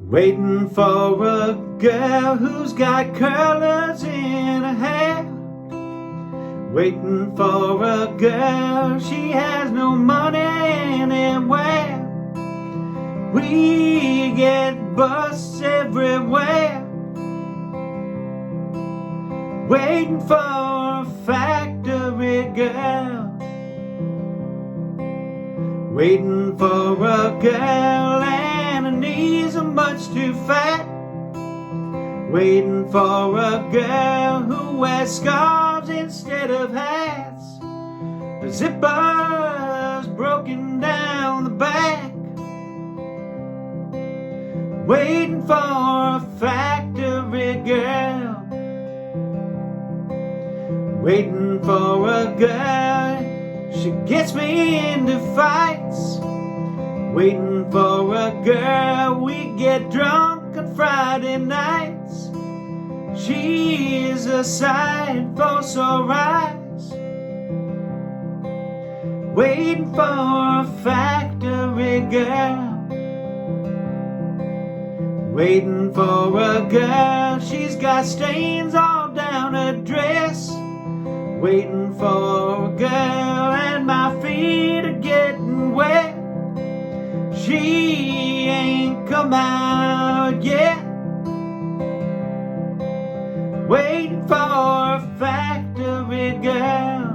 Waiting for a girl who's got curlers in her hair. Waiting for a girl, she has no money anywhere. We get busts everywhere. Waiting for a factory girl. Waiting for a girl and her knees are much too fat. Waiting for a girl who wears scarves instead of hats. The zipper's broken down the back. Waiting for a factory girl. Waiting for a girl, she gets me into fights. Waiting for a girl, we get drunk on Friday nights. She is a sight for sore eyes. Waiting for a factory girl. Waiting for a girl, she's got stains all down her dress. Waiting for a girl and my feet are getting wet. She ain't come out yet. Waiting for a factory girl.